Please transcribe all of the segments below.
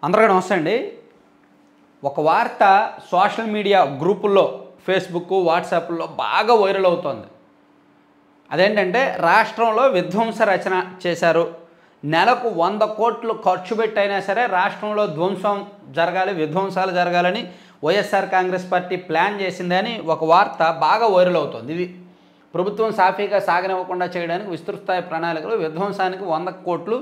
అందరికీ నమస్తే అండి. ఒక వార్త సోషల్ మీడియా గ్రూపుల్లో ఫేస్బుక్ వాట్సాప్లో బాగా వైరల్ అవుతోంది. అదేంటంటే రాష్ట్రంలో విధ్వంస రచన చేశారు, నెలకు 100 కోట్లు ఖర్చు పెట్టైనా సరే రాష్ట్రంలో విధ్వంసాలు జరగాలని వైఎస్ఆర్ కాంగ్రెస్ పార్టీ ప్లాన్ చేసిందని ఒక వార్త బాగా వైరల్ అవుతోంది. ఇది ప్రభుత్వం సాఫీగా సాగనివ్వకుండా చేయడానికి విస్తృతస్థాయి ప్రణాళికలు, విధ్వంసానికి 100 కోట్లు,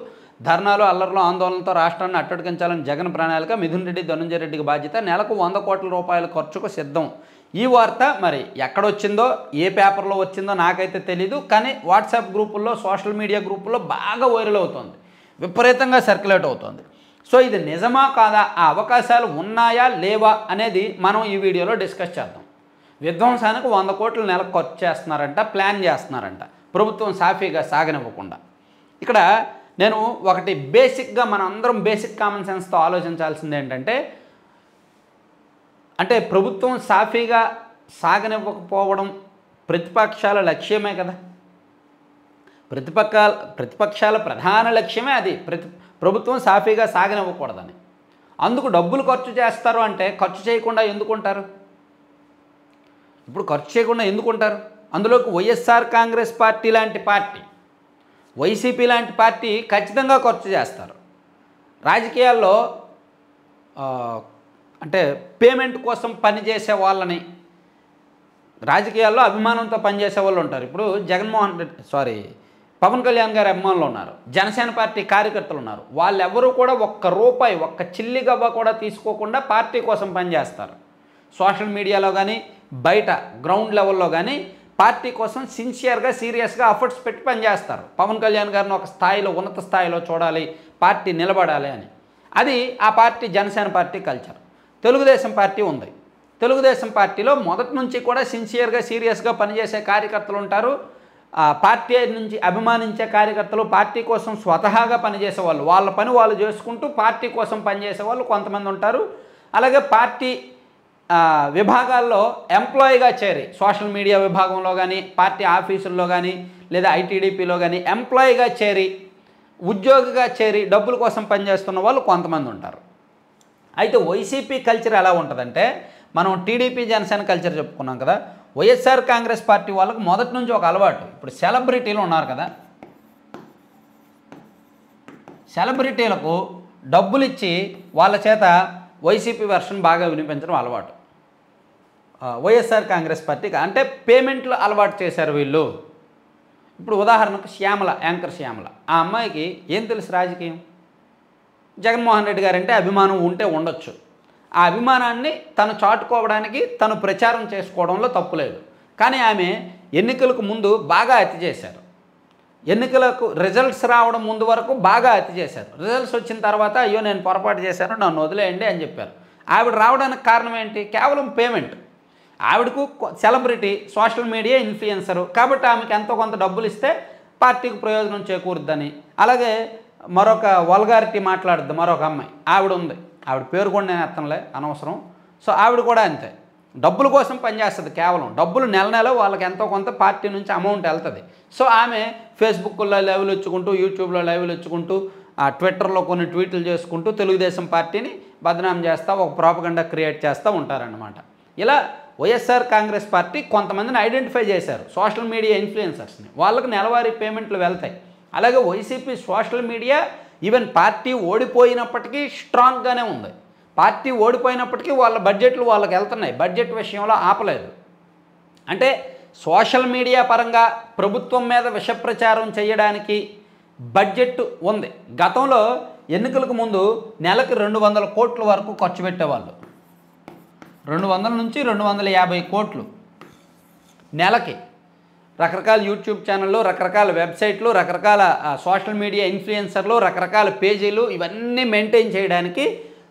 ధర్నాలు అల్లర్లు ఆందోళనలతో రాష్ట్రాన్ని అట్టడికించాలని జగన్ ప్రణాళిక, మిథున్ రెడ్డి ధనుంజయ రెడ్డికి బాధ్యత, నెలకు 100 కోట్ల రూపాయల ఖర్చుకు సిద్ధం. ఈ వార్త మరి ఎక్కడొచ్చిందో ఏ పేపర్లో వచ్చిందో నాకైతే తెలీదు, కానీ వాట్సాప్ గ్రూపుల్లో సోషల్ మీడియా గ్రూపుల్లో బాగా వైరల్ అవుతుంది, విపరీతంగా సర్క్యులేట్ అవుతుంది. సో ఇది నిజమా కాదా, ఆ అవకాశాలు ఉన్నాయా లేవా అనేది మనం ఈ వీడియోలో డిస్కస్ చేద్దాం. విధ్వంసానికి 100 కోట్లు నెలకు ఖర్చు చేస్తున్నారంట, ప్లాన్ చేస్తున్నారంట ప్రభుత్వం సాఫీగా సాగనివ్వకుండా. ఇక్కడ నేను ఒకటి బేసిక్గా మనం అందరం బేసిక్ కామన్ సెన్స్తో ఆలోచించాల్సింది ఏంటంటే, అంటే ప్రభుత్వం సాఫీగా సాగనివ్వకపోవడం ప్రతిపక్షాల లక్ష్యమే కదా. ప్రతిపక్షాల ప్రధాన లక్ష్యమే అది, ప్రభుత్వం సాఫీగా సాగనివ్వకూడదని. అందుకు డబ్బులు ఖర్చు చేస్తారు అంటే ఖర్చు చేయకుండా ఎందుకుంటారు? ఇప్పుడు ఖర్చు చేయకుండా ఎందుకుంటారు? అందులోకి వైఎస్ఆర్ కాంగ్రెస్ పార్టీ లాంటి పార్టీ, వైసీపీ లాంటి పార్టీ ఖచ్చితంగా ఖర్చు చేస్తారు. రాజకీయాల్లో అంటే పేమెంట్ కోసం పనిచేసే వాళ్ళని, రాజకీయాల్లో అభిమానంతో పనిచేసే వాళ్ళు ఉంటారు. ఇప్పుడు పవన్ కళ్యాణ్ గారి అభిమానులు ఉన్నారు, జనసేన పార్టీ కార్యకర్తలు ఉన్నారు. వాళ్ళెవరూ కూడా ఒక్క రూపాయి, ఒక్క చిల్లి గవ్వ కూడా తీసుకోకుండా పార్టీ కోసం పనిచేస్తారు. సోషల్ మీడియాలో కానీ బయట గ్రౌండ్ లెవెల్లో కానీ పార్టీ కోసం సిన్సియర్గా సీరియస్గా ఎఫర్ట్స్ పెట్టి పనిచేస్తారు. పవన్ కళ్యాణ్ గారిని ఒక స్థాయిలో, ఉన్నత స్థాయిలో చూడాలి, పార్టీ నిలబడాలి అని. అది ఆ party Janasena party culture. Telugu Desam party ఉంది. తెలుగుదేశం పార్టీలో మొదటి నుంచి కూడా సిన్సియర్గా సీరియస్గా పనిచేసే కార్యకర్తలు ఉంటారు. పార్టీ నుంచి అభిమానించే కార్యకర్తలు, పార్టీ కోసం స్వతహాగా పనిచేసే వాళ్ళు, వాళ్ళ పని వాళ్ళు చేసుకుంటూ పార్టీ కోసం పనిచేసే వాళ్ళు కొంతమంది ఉంటారు. అలాగే పార్టీ విభాగాల్లో ఎంప్లాయీగా చేరి, సోషల్ మీడియా విభాగంలో కానీ, పార్టీ ఆఫీసుల్లో కానీ, లేదా ఐటీడీపీలో కానీ ఎంప్లాయీగా చేరి, ఉద్యోగిగా చేరి డబ్బుల కోసం పనిచేస్తున్న వాళ్ళు కొంతమంది ఉంటారు. అయితే వైసీపీ కల్చర్ ఎలా ఉంటుందంటే, మనం టీడీపీ జనసేన కల్చర్ చెప్పుకున్నాం కదా, వైఎస్ఆర్ కాంగ్రెస్ పార్టీ వాళ్ళకు మొదటి నుంచి ఒక అలవాటు. ఇప్పుడు సెలబ్రిటీలు ఉన్నారు కదా, సెలబ్రిటీలకు డబ్బులు ఇచ్చి వాళ్ళ చేత వైసీపీ వెర్షన్ బాగా వినిపించడం అలవాటు వైఎస్ఆర్ కాంగ్రెస్ పార్టీకి. అంటే పేమెంట్లు అలవాటు చేశారు వీళ్ళు. ఇప్పుడు ఉదాహరణకు శ్యామల, యాంకర్ శ్యామల, ఆ అమ్మాయికి ఏం తెలుసు రాజకీయం? జగన్మోహన్ రెడ్డి గారంటే అభిమానం ఉంటే ఉండొచ్చు. ఆ అభిమానాన్ని తను చాటుకోవడానికి తను ప్రచారం చేసుకోవడంలో తప్పులేదు. కానీ ఆమె ఎన్నికలకు ముందు బాగా అతి చేశారు. ఎన్నికలకు రిజల్ట్స్ రావడం ముందు వరకు బాగా అతి చేశారు. రిజల్ట్స్ వచ్చిన తర్వాత అయ్యో నేను పొరపాటు చేశాను, నన్ను వదిలేయండి అని చెప్పారు. ఆవిడ రావడానికి కారణం ఏంటి? కేవలం పేమెంట్. ఆవిడకు సెలబ్రిటీ, సోషల్ మీడియా ఇన్ఫ్లుయెన్సరు కాబట్టి ఆమెకి ఎంతో కొంత డబ్బులు ఇస్తే పార్టీకి ప్రయోజనం చేకూరుద్దని. అలాగే మరొక వల్గారిటీ మాట్లాడుద్ది మరొక అమ్మాయి, ఆవిడ ఉంది, ఆవిడ పేరు కూడా నేను ఎత్తనులే, అనవసరం. సో ఆవిడ కూడా అంతే, డబ్బుల కోసం పనిచేస్తుంది. కేవలం డబ్బులు నెల నెల వాళ్ళకి ఎంతో కొంత పార్టీ నుంచి అమౌంట్ వెళ్తుంది. సో ఆమె ఫేస్బుక్లో లైవ్లు ఇచ్చుకుంటూ, యూట్యూబ్లో లైవ్లు ఇచ్చుకుంటూ, ట్విట్టర్లో కొన్ని ట్వీట్లు చేసుకుంటూ తెలుగుదేశం పార్టీని బదనాం చేస్తూ ఒక ప్రాపగండా క్రియేట్ చేస్తూ ఉంటారన్నమాట. ఇలా వైఎస్ఆర్ కాంగ్రెస్ పార్టీ కొంతమందిని ఐడెంటిఫై చేశారు, సోషల్ మీడియా ఇన్ఫ్లుయెన్సర్స్ని. వాళ్ళకు నెలవారీ పేమెంట్లు వెళ్తాయి. అలాగే YCP social media even party ఓడిపోయినప్పటికీ స్ట్రాంగ్గానే ఉంది. పార్టీ ఓడిపోయినప్పటికీ వాళ్ళ బడ్జెట్లు వాళ్ళకి వెళ్తున్నాయి, బడ్జెట్ విషయంలో ఆపలేదు. అంటే సోషల్ మీడియా పరంగా ప్రభుత్వం మీద విషప్రచారం చేయడానికి బడ్జెట్ ఉంది. గతంలో ఎన్నికలకు ముందు నెలకు 200 కోట్ల వరకు ఖర్చు పెట్టేవాళ్ళు. 200 నుంచి 250 కోట్లు నెలకి. రకరకాల యూట్యూబ్ ఛానళ్ళు, రకరకాల వెబ్సైట్లు, రకరకాల సోషల్ మీడియా ఇన్ఫ్లుయెన్సర్లు, రకరకాల పేజీలు, ఇవన్నీ మెయింటైన్ చేయడానికి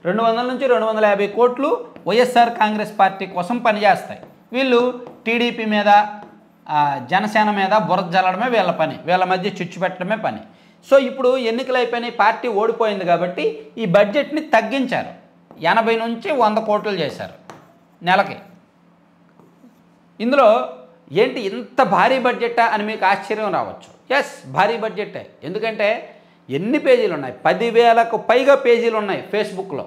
200 నుంచి 250 కోట్లు వైఎస్ఆర్ కాంగ్రెస్ పార్టీ కోసం పనిచేస్తాయి. వీళ్ళు టీడీపీ మీద, జనసేన మీద బురద జల్లడమే వీళ్ళ పని, వీళ్ళ మధ్య చిచ్చు పెట్టడమే పని. సో ఇప్పుడు ఎన్నికలు అయిపోయినాయి, పార్టీ ఓడిపోయింది కాబట్టి ఈ బడ్జెట్ని తగ్గించారు, 80 నుంచి 100 కోట్లు చేశారు నెలకి. ఇందులో ఏంటి ఇంత భారీ బడ్జెటా అని మీకు ఆశ్చర్యం రావచ్చు. ఎస్, భారీ బడ్జెటే. ఎందుకంటే ఎన్ని పేజీలు ఉన్నాయి? 10,000కు పైగా పేజీలు ఉన్నాయి ఫేస్బుక్లో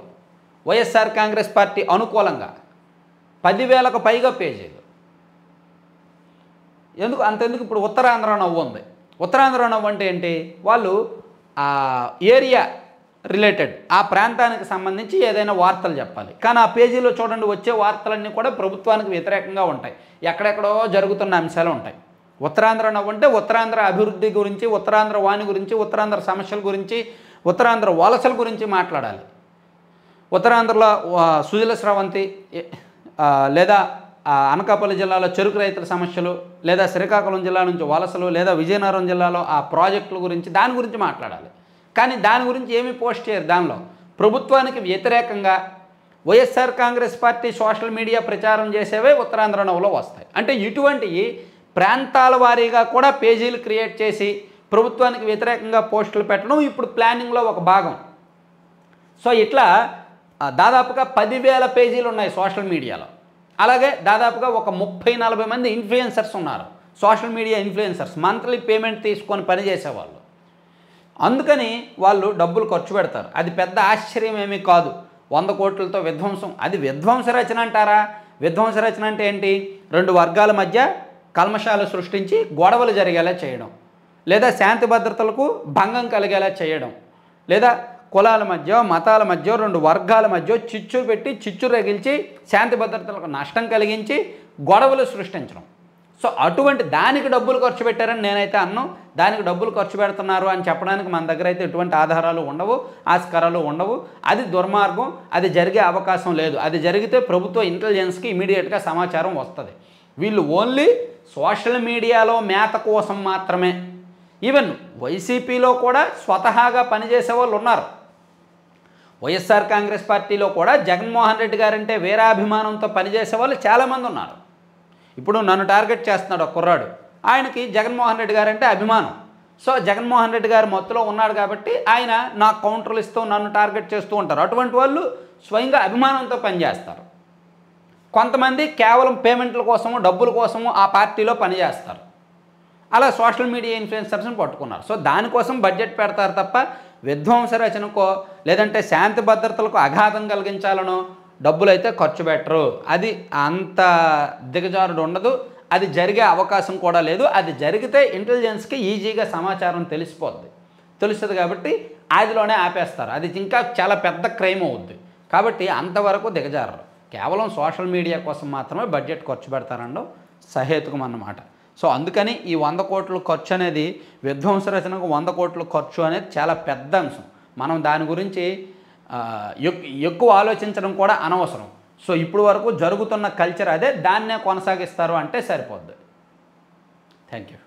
వైఎస్ఆర్ కాంగ్రెస్ పార్టీ అనుకూలంగా. 10,000కు పైగా పేజీలు. అంతెందుకు ఇప్పుడు ఉత్తరాంధ్ర నవ్వు ఉంది. ఉత్తరాంధ్ర నవ్వు అంటే ఏంటి? వాళ్ళు ఆ ఏరియా రిలేటెడ్ ఆ ప్రాంతానికి సంబంధించి ఏదైనా వార్తలు చెప్పాలి. కానీ ఆ పేజీలో చూడండి, వచ్చే వార్తలన్నీ కూడా ప్రభుత్వానికి వ్యతిరేకంగా ఉంటాయి. ఎక్కడెక్కడో జరుగుతున్న అంశాలు ఉంటాయి. ఉత్తరాంధ్ర నవ్వు అంటే ఉత్తరాంధ్ర అభివృద్ధి గురించి, ఉత్తరాంధ్ర వాణి గురించి, ఉత్తరాంధ్ర సమస్యల గురించి, ఉత్తరాంధ్ర వలసల గురించి మాట్లాడాలి. ఉత్తరాంధ్రలో సుజల స్రవంతి లేదా అనకాపల్లి జిల్లాలో చెరుకు రైతుల సమస్యలు, లేదా శ్రీకాకుళం జిల్లా నుంచి వలసలు, లేదా విజయనగరం జిల్లాలో ఆ ప్రాజెక్టుల గురించి, దాని గురించి మాట్లాడాలి. కానీ దాని గురించి ఏమీ పోస్ట్ చేయరు. దానిలో ప్రభుత్వానికి వ్యతిరేకంగా YSR Congress party social media ప్రచారం చేసేవే ఉత్తరాంధ్ర నవ్వులో వస్తాయి. అంటే ఇటువంటి ప్రాంతాల వారీగా కూడా పేజీలు క్రియేట్ చేసి ప్రభుత్వానికి వ్యతిరేకంగా పోస్టులు పెట్టడం ఇప్పుడు ప్లానింగ్లో ఒక భాగం. సో ఇట్లా దాదాపుగా 10,000 పేజీలు ఉన్నాయి సోషల్ మీడియాలో. అలాగే దాదాపుగా ఒక 30-40 మంది ఇన్ఫ్లుయెన్సర్స్ ఉన్నారు, social media influencers, monthly payment తీసుకొని పనిచేసేవాళ్ళు. అందుకని వాళ్ళు డబ్బులు ఖర్చు పెడతారు. అది పెద్ద ఆశ్చర్యం ఏమీ కాదు. 100 కోట్లతో విధ్వంసం. అది విధ్వంస రచన అంటారా? విధ్వంస రచన అంటే ఏంటి? 2 వర్గాల మధ్య కల్మషాలు సృష్టించి గొడవలు జరిగేలా చేయడం, లేదా శాంతి భద్రతలకు భంగం కలిగేలా చేయడం, లేదా కులాల మధ్య, మతాల మధ్య, 2 వర్గాల మధ్య చిచ్చు పెట్టి, చిచ్చు రగిల్చి, శాంతి భద్రతలకు నష్టం కలిగించి గొడవలు సృష్టించడం. సో అటువంటి దానికి డబ్బులు ఖర్చు పెట్టారని నేనైతే అన్ను. దానికి డబ్బులు ఖర్చు పెడుతున్నారు అని చెప్పడానికి మన దగ్గర అయితే ఎటువంటి ఆధారాలు ఉండవు, ఆస్కారాలు ఉండవు. అది దుర్మార్గం. అది జరిగే అవకాశం లేదు. అది జరిగితే ప్రభుత్వ ఇంటెలిజెన్స్కి ఇమీడియట్గా సమాచారం వస్తుంది. వీళ్ళు ఓన్లీ సోషల్ మీడియాలో మేత కోసం మాత్రమే. ఈవెన్ వైసీపీలో కూడా స్వతహాగా పనిచేసే వాళ్ళు ఉన్నారు. వైఎస్ఆర్ కాంగ్రెస్ పార్టీలో కూడా జగన్మోహన్ రెడ్డి గారంటే వీరాభిమానంతో పనిచేసే వాళ్ళు చాలామంది ఉన్నారు. ఇప్పుడు నన్ను టార్గెట్ చేస్తున్నాడు ఒక కుర్రాడు, ఆయనకి జగన్మోహన్ రెడ్డి గారంటే అభిమానం. సో జగన్మోహన్ రెడ్డి గారి మొత్తులో ఉన్నాడు కాబట్టి ఆయన నాకు కౌంటర్లు ఇస్తూ నన్ను టార్గెట్ చేస్తూ ఉంటారు. అటువంటి వాళ్ళు స్వయంగా అభిమానంతో పనిచేస్తారు. కొంతమంది కేవలం పేమెంట్ల కోసము, డబ్బుల కోసము ఆ పార్టీలో పనిచేస్తారు. అలా సోషల్ మీడియా ఇన్ఫ్లుయెన్సర్స్ని పట్టుకున్నారు. సో దానికోసం బడ్జెట్ పెడతారు తప్ప విధ్వంస రచనకో లేదంటే శాంతి భద్రతలకు అఘాతం కలిగించాలనో డబ్బులు అయితే ఖర్చు పెట్టరు. అది అంత దిగజారుడు ఉండదు. అది జరిగే అవకాశం కూడా లేదు. అది జరిగితే ఇంటెలిజెన్స్కి ఈజీగా సమాచారం తెలుస్తుంది కాబట్టి ఆదిలోనే ఆపేస్తారు. అది ఇంకా చాలా పెద్ద క్రైమ్ అవుద్ది. కాబట్టి అంతవరకు దిగజారరు. కేవలం సోషల్ మీడియా కోసం మాత్రమే బడ్జెట్ ఖర్చు పెడతారనడం సహేతుకం అన్నమాట. సో అందుకని ఈ 100 కోట్ల ఖర్చు అనేది, విధ్వంస రచనకు 100 కోట్ల ఖర్చు అనేది చాలా పెద్ద అంశం. మనం దాని గురించి ఎక్కువ ఆలోచించడం కూడా అనవసరం. సో ఇప్పుడు వరకు జరుగుతున్న కల్చర్ అదే, దాన్నే కొనసాగిస్తారు అంటే సరిపోద్ది. Thank you.